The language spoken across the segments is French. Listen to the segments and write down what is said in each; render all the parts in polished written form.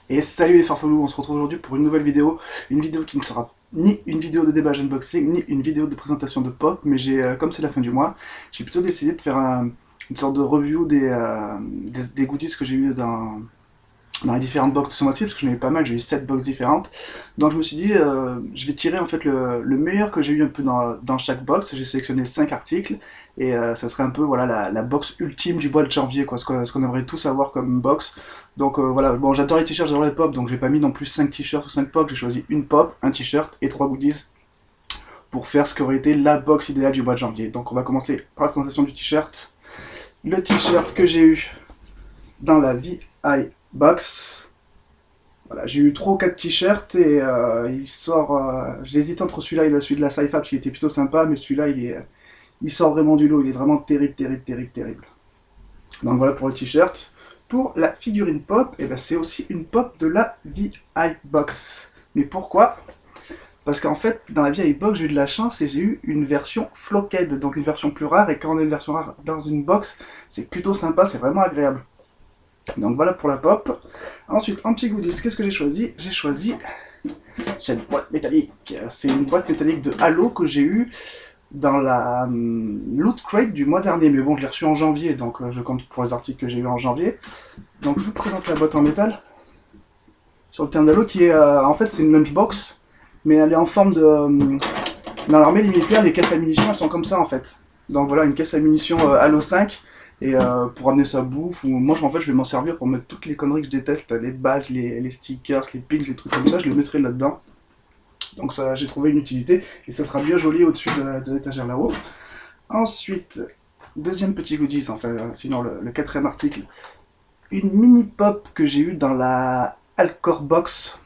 Et salut les farfelous, on se retrouve aujourd'hui pour une vidéo qui ne sera ni une vidéo de déballage unboxing, ni une vidéo de présentation de pop, mais comme c'est la fin du mois, j'ai plutôt décidé de faire une sorte de review des goodies que j'ai eu dans les différentes box de ce mois-ci, parce que j'en ai eu pas mal, j'ai eu 7 box différentes. Donc je me suis dit, je vais tirer en fait le meilleur que j'ai eu un peu dans chaque box. J'ai sélectionné 5 articles, et ça serait un peu voilà, la box ultime du mois de janvier, quoi, ce qu'on aimerait tous avoir comme box. Donc voilà, bon, j'adore les t-shirts, j'adore les pop, donc j'ai pas mis non plus 5 t-shirts ou 5 pop, j'ai choisi une pop, un t-shirt et 3 goodies pour faire ce qu'aurait été la box idéale du mois de janvier. Donc on va commencer par la présentation du t-shirt. Le t-shirt que j'ai eu dans la VI Box. Voilà, j'ai eu 3 ou 4 t-shirts et il sort. J'hésite entre celui-là et celui de la Sci-Fi qui était plutôt sympa, mais celui-là il sort vraiment du lot, il est vraiment terrible, terrible, terrible, terrible. Donc voilà pour le t-shirt. Pour la figurine pop, et ben c'est aussi une pop de la VI Box. Mais pourquoi? Parce qu'en fait, dans la VI Box, j'ai eu de la chance et j'ai eu une version flocked, donc une version plus rare. Et quand on a une version rare dans une box, c'est plutôt sympa, c'est vraiment agréable. Donc voilà pour la pop. Ensuite, en petit goodies, qu'est-ce que j'ai choisi? J'ai choisi cette boîte métallique. C'est une boîte métallique de Halo que j'ai eue dans la Loot Crate du mois dernier. Mais bon, je l'ai reçue en janvier, donc je compte pour les articles que j'ai eu en janvier. Donc je vous présente la boîte en métal sur le terme d'Halo qui est en fait c'est une lunchbox, mais elle est en forme de dans l'armée militaire, les caisses à munitions elles sont comme ça en fait. Donc voilà, une caisse à munitions Halo 5 et pour amener sa bouffe, ou moi en fait je vais m'en servir pour mettre toutes les conneries que je déteste, les badges, les stickers, les pins, les trucs comme ça, je les mettrai là-dedans. Donc ça, j'ai trouvé une utilité et ça sera bien joli au-dessus de l'étagère là-haut. Ensuite, deuxième petit goodies, enfin sinon le quatrième article, une mini pop que j'ai eue dans la Alcor Box,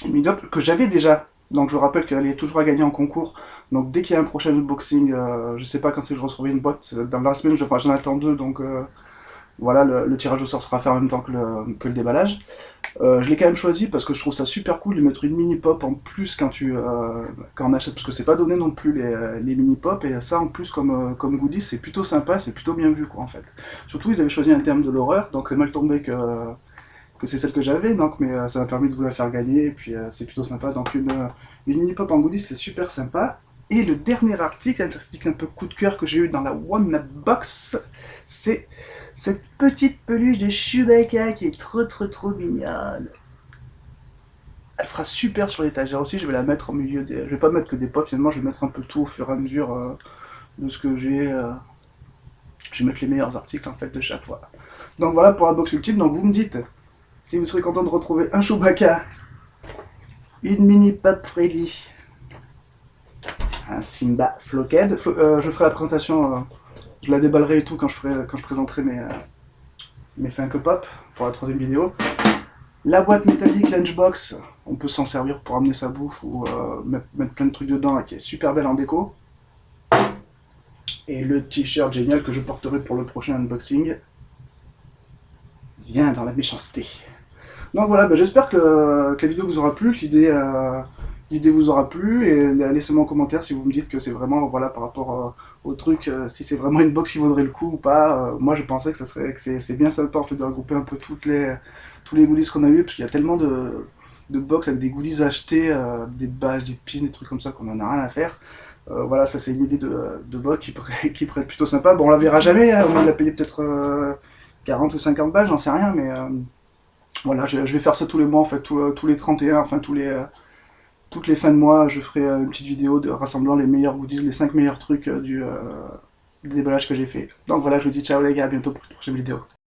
une mini pop que j'avais déjà. Donc je vous rappelle qu'elle est toujours à gagner en concours. Donc dès qu'il y a un prochain unboxing, je sais pas quand c'est que je recevrai une boîte, dans la semaine j'en attends deux, donc voilà, le tirage au sort sera fait en même temps que le déballage. Je l'ai quand même choisi parce que je trouve ça super cool de mettre une mini pop en plus quand on achète, parce que c'est pas donné non plus les mini pop, et ça en plus comme goodies c'est plutôt sympa, c'est plutôt bien vu quoi en fait. Surtout ils avaient choisi un thème de l'horreur, donc c'est mal tombé que c'est celle que j'avais, donc mais ça m'a permis de vous la faire gagner, et puis c'est plutôt sympa. Donc une mini pop en goodies c'est super sympa. Et le dernier article, un article un peu coup de cœur que j'ai eu dans la One Box, c'est cette petite peluche de Chewbacca qui est trop trop trop mignonne. Elle fera super sur l'étagère aussi, je vais la mettre au milieu des... Je vais pas mettre que des pops, finalement je vais mettre un peu tout au fur et à mesure de ce que j'ai. Je vais mettre les meilleurs articles en fait de chaque fois. Donc voilà pour la box ultime, donc vous me dites si vous serez content de retrouver un Chewbacca, une mini pop Freddy, un Simba Flocked. Je ferai la présentation, je la déballerai et tout quand je présenterai mes Funko Pop pour la troisième vidéo. La boîte métallique Lunchbox, on peut s'en servir pour amener sa bouffe ou mettre plein de trucs dedans, qui est super belle en déco. Et le t-shirt génial que je porterai pour le prochain unboxing. Viens dans la méchanceté. Donc voilà, j'espère que la vidéo vous aura plu, que l'idée vous aura plu, et laissez-moi en commentaire si vous me dites que c'est vraiment, voilà, par rapport au truc, si c'est vraiment une box qui vaudrait le coup ou pas. Moi je pensais que c'est bien sympa en fait de regrouper un peu tous les goodies qu'on a eu, parce qu'il y a tellement de box avec des goodies achetés, des badges, des pins, des trucs comme ça qu'on en a rien à faire. Voilà, ça c'est une idée de box qui pourrait être plutôt sympa. Bon, on la verra jamais, hein, on l'a payé peut-être 40 ou 50 balles, j'en sais rien, mais voilà, je vais faire ça tous les mois, en fait, tous les 31, enfin toutes les fins de mois, je ferai une petite vidéo rassemblant les meilleurs goodies, les 5 meilleurs trucs du déballage que j'ai fait. Donc voilà, je vous dis ciao les gars, à bientôt pour une prochaine vidéo.